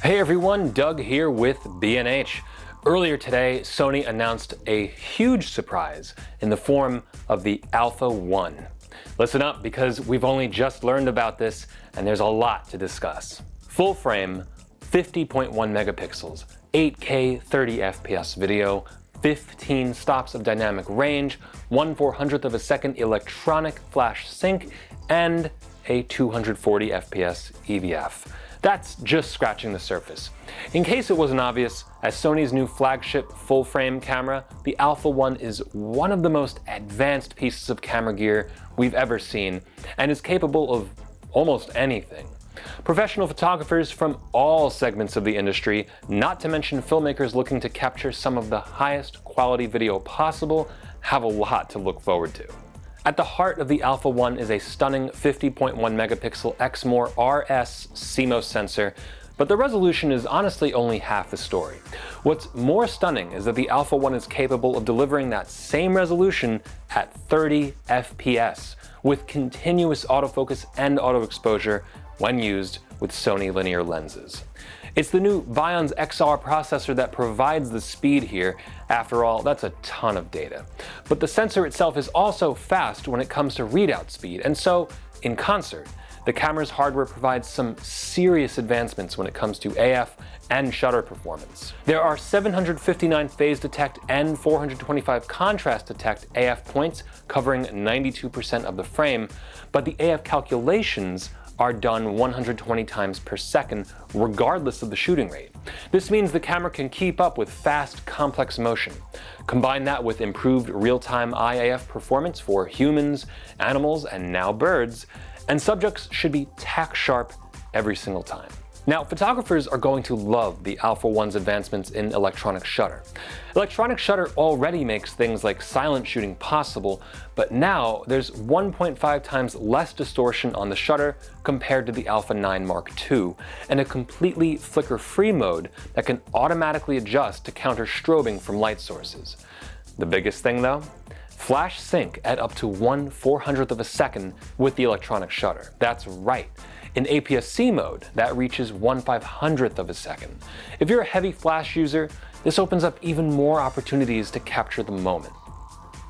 Hey everyone, Doug here with B&H. Earlier today, Sony announced a huge surprise in the form of the Alpha 1. Listen up because we've only just learned about this and there's a lot to discuss. Full frame, 50.1 megapixels, 8K 30 FPS video, 15 stops of dynamic range, 1/400th of a second electronic flash sync, and a 240 FPS EVF. That's just scratching the surface. In case it wasn't obvious, as Sony's new flagship full-frame camera, the Alpha 1 is one of the most advanced pieces of camera gear we've ever seen, and is capable of almost anything. Professional photographers from all segments of the industry, not to mention filmmakers looking to capture some of the highest quality video possible, have a lot to look forward to. At the heart of the Alpha 1 is a stunning 50.1 megapixel Exmor RS CMOS sensor, but the resolution is honestly only half the story. What's more stunning is that the Alpha 1 is capable of delivering that same resolution at 30 FPS, with continuous autofocus and auto exposure when used with Sony linear lenses. It's the new Bion's XR processor that provides the speed here. After all, that's a ton of data. But the sensor itself is also fast when it comes to readout speed, and so, in concert, the camera's hardware provides some serious advancements when it comes to AF and shutter performance. There are 759 phase detect and 425 contrast detect AF points covering 92% of the frame, but the AF calculations are done 120 times per second, regardless of the shooting rate. This means the camera can keep up with fast, complex motion. Combine that with improved real-time IAF performance for humans, animals, and now birds, and subjects should be tack sharp every single time. Now, photographers are going to love the Alpha 1's advancements in electronic shutter. Electronic shutter already makes things like silent shooting possible, but now there's 1.5 times less distortion on the shutter compared to the Alpha 9 Mark II, and a completely flicker-free mode that can automatically adjust to counter strobing from light sources. The biggest thing though? Flash sync at up to 1/400th of a second with the electronic shutter. That's right. In APS-C mode, that reaches 1/500th of a second. If you're a heavy flash user, this opens up even more opportunities to capture the moment.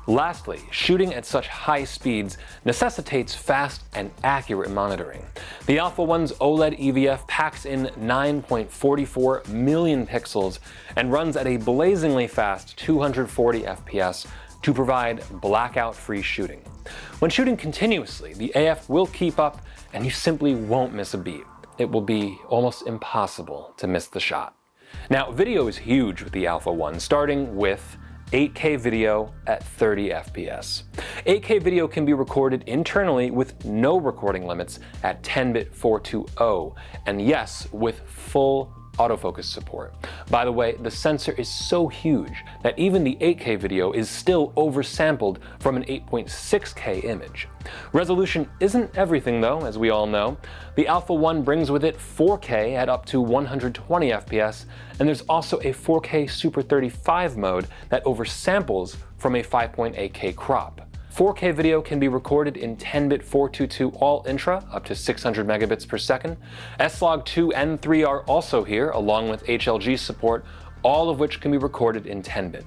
Lastly, shooting at such high speeds necessitates fast and accurate monitoring. The Alpha 1's OLED EVF packs in 9.44 million pixels and runs at a blazingly fast 240 FPS to provide blackout-free shooting. When shooting continuously, the AF will keep up and you simply won't miss a beat. It will be almost impossible to miss the shot. Now, video is huge with the Alpha 1, starting with 8K video at 30 FPS. 8K video can be recorded internally with no recording limits at 10-bit 420, and yes, with full autofocus support. By the way, the sensor is so huge that even the 8K video is still oversampled from an 8.6K image. Resolution isn't everything though, as we all know. The Alpha 1 brings with it 4K at up to 120 FPS, and there's also a 4K Super 35 mode that oversamples from a 5.8K crop. 4K video can be recorded in 10-bit 422 all intra up to 600 megabits per second. S-Log 2 and 3 are also here, along with HLG support, all of which can be recorded in 10-bit.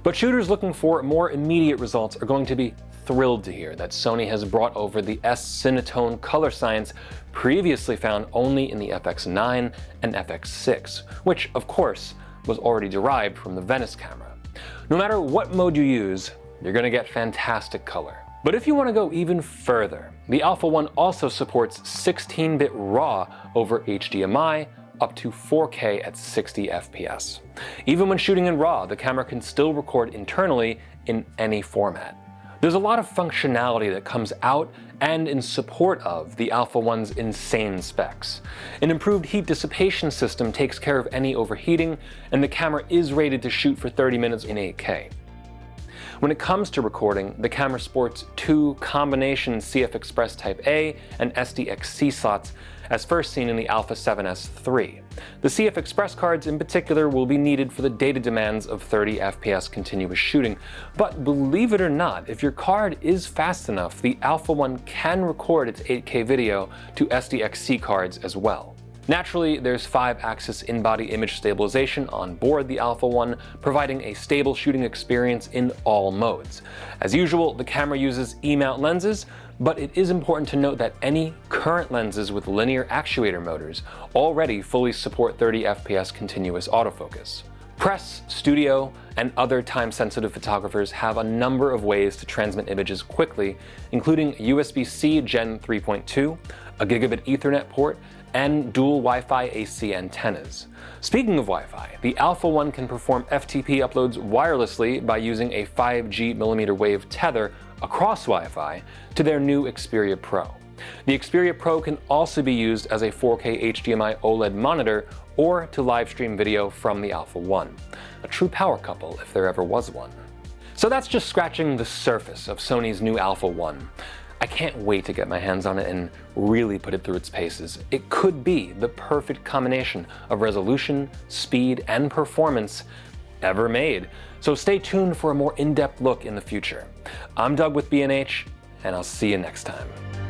But shooters looking for more immediate results are going to be thrilled to hear that Sony has brought over the S-Cinetone color science previously found only in the FX9 and FX6, which, of course, was already derived from the Venice camera. No matter what mode you use, you're going to get fantastic color. But if you want to go even further, the Alpha 1 also supports 16-bit RAW over HDMI up to 4K at 60 FPS. Even when shooting in RAW, the camera can still record internally in any format. There's a lot of functionality that comes out and in support of the Alpha 1's insane specs. An improved heat dissipation system takes care of any overheating, and the camera is rated to shoot for 30 minutes in 8K. When it comes to recording, the camera sports two combination CF Express Type A and SDXC slots, as first seen in the Alpha 7S III. The CF Express cards in particular will be needed for the data demands of 30 FPS continuous shooting, but believe it or not, if your card is fast enough, the Alpha 1 can record its 8K video to SDXC cards as well. Naturally, there's 5-axis in-body image stabilization on board the Alpha 1, providing a stable shooting experience in all modes. As usual, the camera uses E-mount lenses, but it is important to note that any current lenses with linear actuator motors already fully support 30 FPS continuous autofocus. Press, studio, and other time-sensitive photographers have a number of ways to transmit images quickly, including USB-C Gen 3.2, a gigabit Ethernet port, and dual Wi-Fi AC antennas. Speaking of Wi-Fi, the Alpha 1 can perform FTP uploads wirelessly by using a 5G millimeter wave tether across Wi-Fi to their new Xperia Pro. The Xperia Pro can also be used as a 4K HDMI OLED monitor or to live stream video from the Alpha 1. A true power couple if there ever was one. So that's just scratching the surface of Sony's new Alpha 1. I can't wait to get my hands on it and really put it through its paces. It could be the perfect combination of resolution, speed, and performance ever made. So stay tuned for a more in-depth look in the future. I'm Doug with B&H, and I'll see you next time.